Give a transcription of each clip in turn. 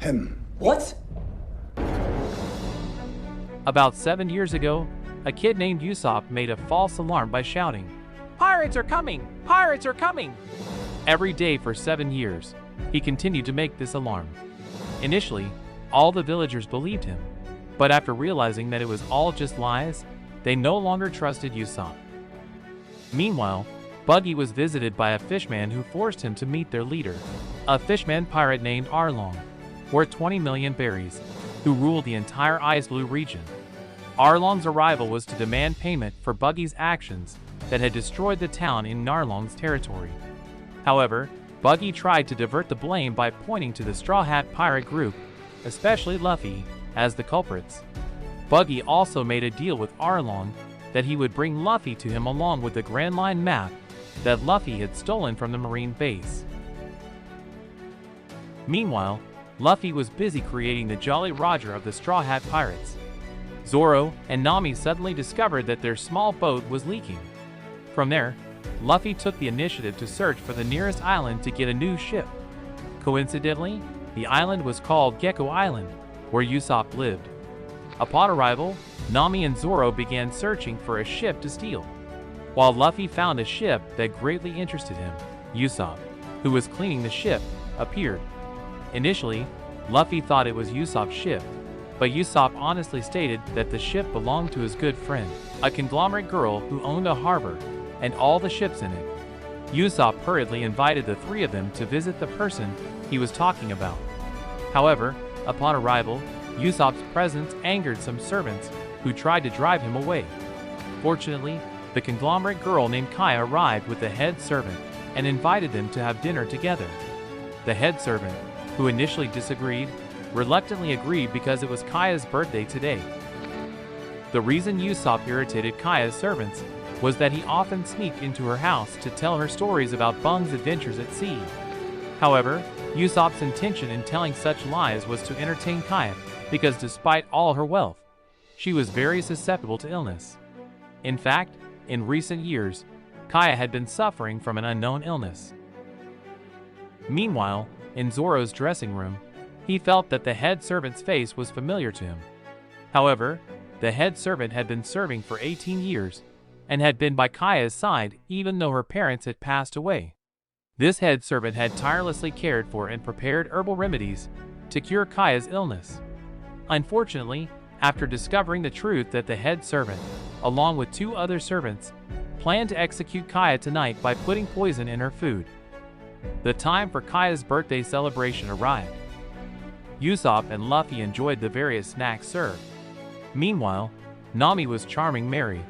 Him. What? About 7 years ago, a kid named Usopp made a false alarm by shouting, "Pirates are coming! Pirates are coming!" Every day for 7 years, he continued to make this alarm. Initially, all the villagers believed him, but after realizing that it was all just lies, they no longer trusted Usopp. Meanwhile, Buggy was visited by a fishman who forced him to meet their leader, a fishman pirate named Arlong, worth 20 million berries, who ruled the entire Ice Blue region. Arlong's arrival was to demand payment for Buggy's actions that had destroyed the town in Arlong's territory. However, Buggy tried to divert the blame by pointing to the Straw Hat Pirate group, especially Luffy, as the culprits. Buggy also made a deal with Arlong that he would bring Luffy to him along with the Grand Line map that Luffy had stolen from the Marine base. Meanwhile, Luffy was busy creating the Jolly Roger of the Straw Hat Pirates. Zoro and Nami suddenly discovered that their small boat was leaking. From there, Luffy took the initiative to search for the nearest island to get a new ship. Coincidentally, the island was called Gecho Island, where Usopp lived. Upon arrival, Nami and Zoro began searching for a ship to steal. While Luffy found a ship that greatly interested him, Usopp, who was cleaning the ship, appeared. Initially, Luffy thought it was Usopp's ship, but Usopp honestly stated that the ship belonged to his good friend, a conglomerate girl who owned a harbor and all the ships in it. Usopp hurriedly invited the three of them to visit the person he was talking about. However, upon arrival, Usopp's presence angered some servants who tried to drive him away. Fortunately, the conglomerate girl named Kaya arrived with the head servant and invited them to have dinner together. The head servant, who initially disagreed, reluctantly agreed because it was Kaya's birthday today. The reason Usopp irritated Kaya's servants was that he often sneaked into her house to tell her stories about Bung's adventures at sea. However, Usopp's intention in telling such lies was to entertain Kaya because despite all her wealth, she was very susceptible to illness. In fact, in recent years, Kaya had been suffering from an unknown illness. Meanwhile, in Zoro's dressing room, he felt that the head servant's face was familiar to him. However, the head servant had been serving for 18 years and had been by Kaya's side even though her parents had passed away. This head servant had tirelessly cared for and prepared herbal remedies to cure Kaya's illness. Unfortunately, after discovering the truth that the head servant, along with 2 other servants, planned to execute Kaya tonight by putting poison in her food, the time for Kaya's birthday celebration arrived. Usopp and Luffy enjoyed the various snacks served. Meanwhile, Nami was charming Mary,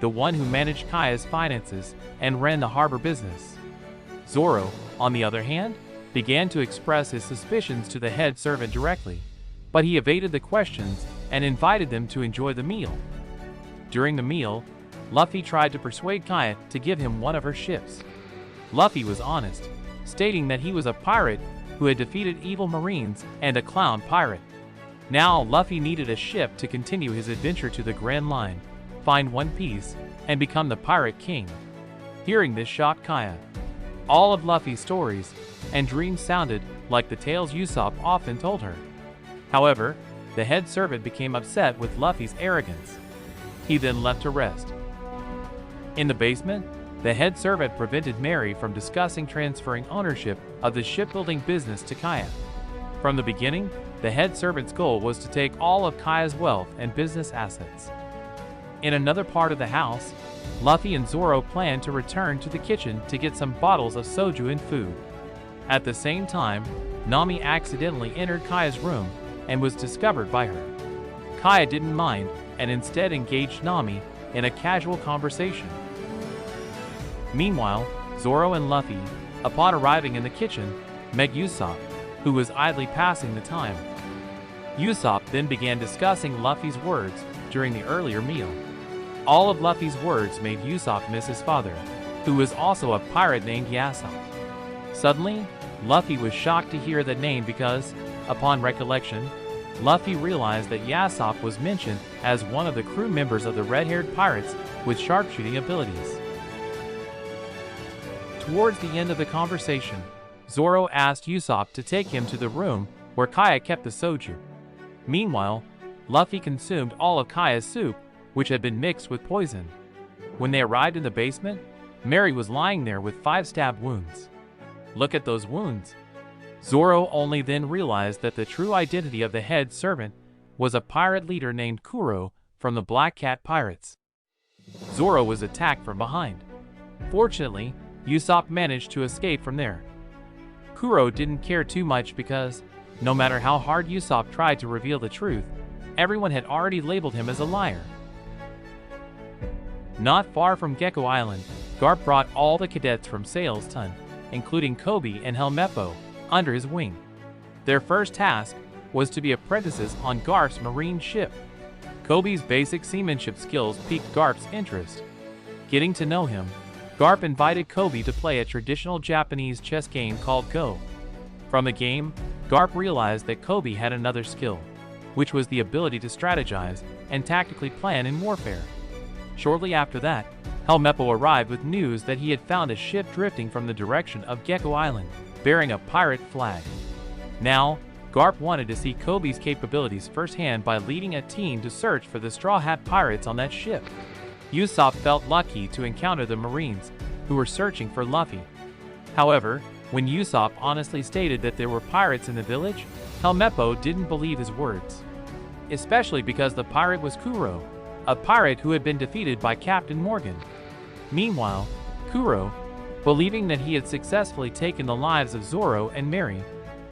the one who managed Kaya's finances and ran the harbor business. Zoro, on the other hand, began to express his suspicions to the head servant directly, but he evaded the questions and invited them to enjoy the meal. During the meal, Luffy tried to persuade Kaya to give him one of her ships. Luffy was honest, stating that he was a pirate who had defeated evil marines and a clown pirate. Now Luffy needed a ship to continue his adventure to the Grand Line, find One Piece, and become the Pirate King. Hearing this shocked Kaya. All of Luffy's stories and dreams sounded like the tales Usopp often told her. However, the head servant became upset with Luffy's arrogance. He then left to rest. In the basement, the head servant prevented Mary from discussing transferring ownership of the shipbuilding business to Kaya. From the beginning, the head servant's goal was to take all of Kaya's wealth and business assets. In another part of the house, Luffy and Zoro planned to return to the kitchen to get some bottles of soju and food. At the same time, Nami accidentally entered Kaya's room and was discovered by her. Kaya didn't mind and instead engaged Nami in a casual conversation. Meanwhile, Zoro and Luffy, upon arriving in the kitchen, met Usopp, who was idly passing the time. Usopp then began discussing Luffy's words during the earlier meal. All of Luffy's words made Usopp miss his father, who was also a pirate named Yasopp. Suddenly, Luffy was shocked to hear that name because, upon recollection, Luffy realized that Yasopp was mentioned as one of the crew members of the red-haired pirates with sharpshooting abilities. Towards the end of the conversation, Zoro asked Usopp to take him to the room where Kaya kept the soju. Meanwhile, Luffy consumed all of Kaya's soup, which had been mixed with poison. When they arrived in the basement, Mary was lying there with 5 stab wounds. Look at those wounds. Zoro only then realized that the true identity of the head servant was a pirate leader named Kuro from the Black Cat Pirates. Zoro was attacked from behind. Fortunately, Usopp managed to escape from there. Kuro didn't care too much because, no matter how hard Usopp tried to reveal the truth, everyone had already labeled him as a liar. Not far from Gecho Island, Garp brought all the cadets from Sail's Ton, including Koby and Helmeppo, under his wing. Their first task was to be apprentices on Garp's marine ship. Koby's basic seamanship skills piqued Garp's interest. Getting to know him, Garp invited Koby to play a traditional Japanese chess game called Go. From the game, Garp realized that Koby had another skill, which was the ability to strategize and tactically plan in warfare. Shortly after that, Helmeppo arrived with news that he had found a ship drifting from the direction of Gecho Island, bearing a pirate flag. Now, Garp wanted to see Koby's capabilities firsthand by leading a team to search for the Straw Hat Pirates on that ship. Usopp felt lucky to encounter the Marines, who were searching for Luffy. However, when Usopp honestly stated that there were pirates in the village, Helmeppo didn't believe his words. Especially because the pirate was Kuro, a pirate who had been defeated by Captain Morgan. Meanwhile, Kuro, believing that he had successfully taken the lives of Zoro and Mary,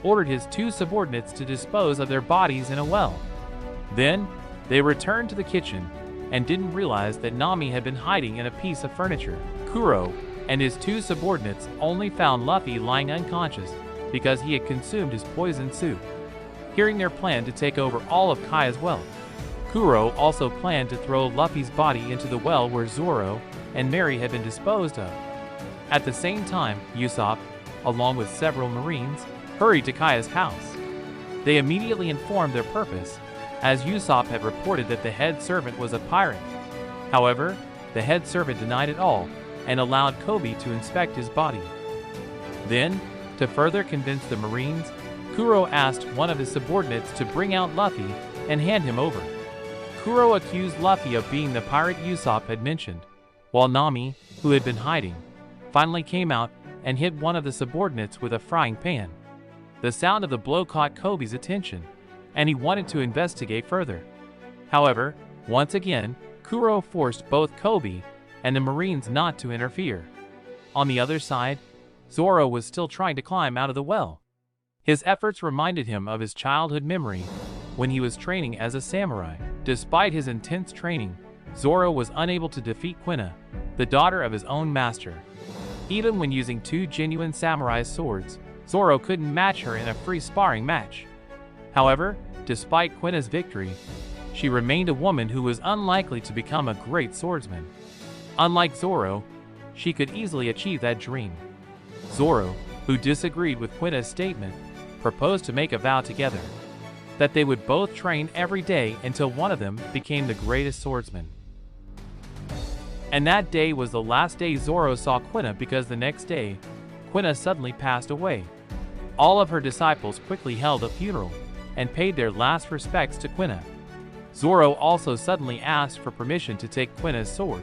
ordered his 2 subordinates to dispose of their bodies in a well. Then, they returned to the kitchen and didn't realize that Nami had been hiding in a piece of furniture. Kuro and his 2 subordinates only found Luffy lying unconscious because he had consumed his poisoned soup. Hearing their plan to take over all of Kaya's wealth, Kuro also planned to throw Luffy's body into the well where Zoro and Mary had been disposed of. At the same time, Usopp, along with several Marines, hurried to Kaya's house. They immediately informed their purpose, as Usopp had reported that the head servant was a pirate. However, the head servant denied it all and allowed Koby to inspect his body. Then, to further convince the Marines, Kuro asked one of his subordinates to bring out Luffy and hand him over. Kuro accused Luffy of being the pirate Usopp had mentioned, while Nami, who had been hiding, finally came out and hit one of the subordinates with a frying pan. The sound of the blow caught Koby's attention, and he wanted to investigate further. However, once again, Kuro forced both Koby and the Marines not to interfere. On the other side, Zoro was still trying to climb out of the well. His efforts reminded him of his childhood memory when he was training as a samurai. Despite his intense training, Zoro was unable to defeat Quina, the daughter of his own master. Even when using 2 genuine samurai swords, Zoro couldn't match her in a free sparring match. However, despite Quina's victory, she remained a woman who was unlikely to become a great swordsman. Unlike Zoro, she could easily achieve that dream. Zoro, who disagreed with Quina's statement, proposed to make a vow together, that they would both train every day until one of them became the greatest swordsman. And that day was the last day Zoro saw Quina, because the next day, Quina suddenly passed away. All of her disciples quickly held a funeral and paid their last respects to Quina. Zoro also suddenly asked for permission to take Quina's sword.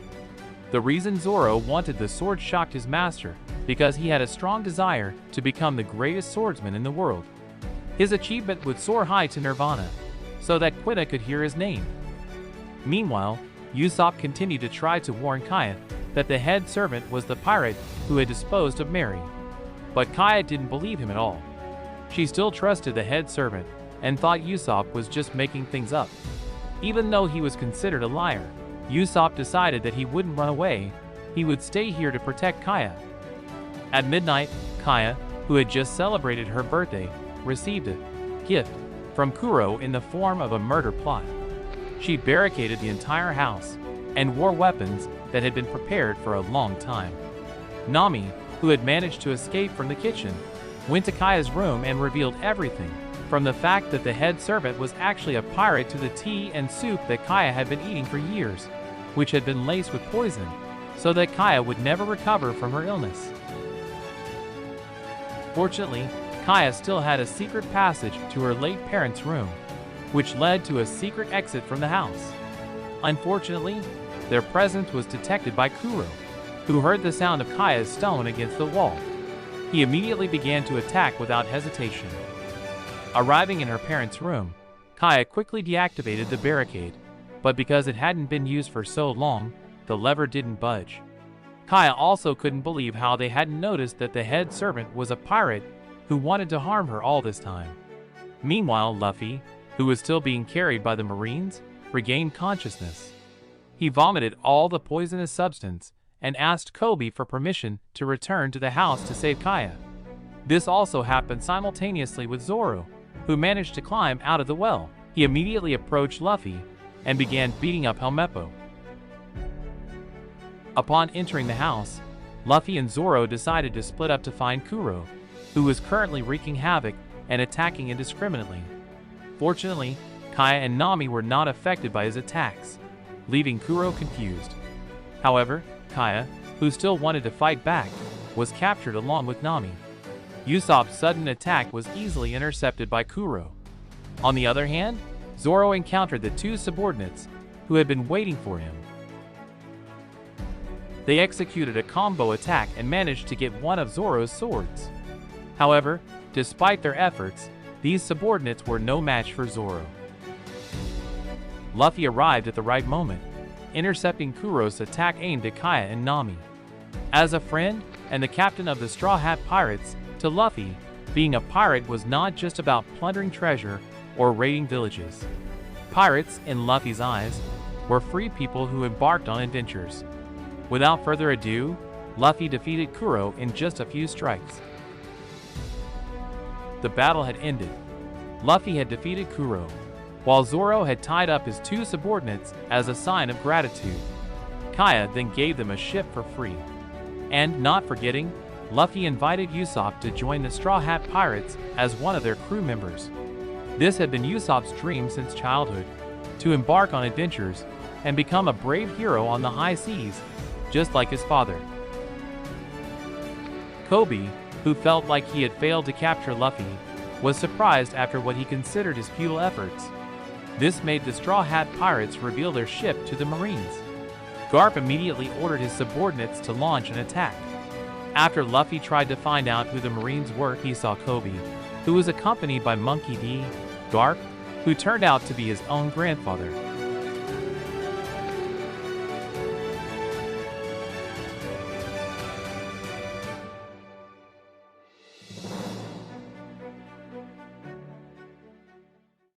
The reason Zoro wanted the sword shocked his master, because he had a strong desire to become the greatest swordsman in the world. His achievement would soar high to Nirvana, so that Quina could hear his name. Meanwhile, Usopp continued to try to warn Kaya that the head servant was the pirate who had disposed of Mary. But Kaya didn't believe him at all. She still trusted the head servant and thought Usopp was just making things up. Even though he was considered a liar, Usopp decided that he wouldn't run away, he would stay here to protect Kaya. At midnight, Kaya, who had just celebrated her birthday, received a gift from Kuro in the form of a murder plot. She barricaded the entire house and wore weapons that had been prepared for a long time. Nami, who had managed to escape from the kitchen, went to Kaya's room and revealed everything, from the fact that the head servant was actually a pirate to the tea and soup that Kaya had been eating for years, which had been laced with poison, so that Kaya would never recover from her illness. Fortunately, Kaya still had a secret passage to her late parents' room, which led to a secret exit from the house. Unfortunately, their presence was detected by Kuro, who heard the sound of Kaya's stone against the wall. He immediately began to attack without hesitation. Arriving in her parents' room, Kaya quickly deactivated the barricade, but because it hadn't been used for so long, the lever didn't budge. Kaya also couldn't believe how they hadn't noticed that the head servant was a pirate who wanted to harm her all this time. Meanwhile, Luffy, who was still being carried by the Marines, regained consciousness. He vomited all the poisonous substance and asked Kobe for permission to return to the house to save Kaya. This also happened simultaneously with Zoro, who managed to climb out of the well. He immediately approached Luffy and began beating up Helmeppo. Upon entering the house, Luffy and Zoro decided to split up to find Kuro, who was currently wreaking havoc and attacking indiscriminately. Fortunately, Kaya and Nami were not affected by his attacks, leaving Kuro confused. However, Kaya, who still wanted to fight back, was captured along with Nami. Usopp's sudden attack was easily intercepted by Kuro. On the other hand, Zoro encountered the two subordinates who had been waiting for him. They executed a combo attack and managed to get one of Zoro's swords. However, despite their efforts, these subordinates were no match for Zoro. Luffy arrived at the right moment, intercepting Kuro's attack aimed at Kaya and Nami. As a friend and the captain of the Straw Hat Pirates, to Luffy, being a pirate was not just about plundering treasure or raiding villages. Pirates, in Luffy's eyes, were free people who embarked on adventures. Without further ado, Luffy defeated Kuro in just a few strikes. The battle had ended. Luffy had defeated Kuro, while Zoro had tied up his two subordinates as a sign of gratitude. Kaya then gave them a ship for free. And, not forgetting, Luffy invited Usopp to join the Straw Hat Pirates as one of their crew members. This had been Usopp's dream since childhood, to embark on adventures and become a brave hero on the high seas, just like his father. Kobe, who felt like he had failed to capture Luffy, was surprised after what he considered his futile efforts. This made the Straw Hat Pirates reveal their ship to the Marines. Garp immediately ordered his subordinates to launch an attack. After Luffy tried to find out who the Marines were, he saw Kobe, who was accompanied by Monkey D. Garp, who turned out to be his own grandfather.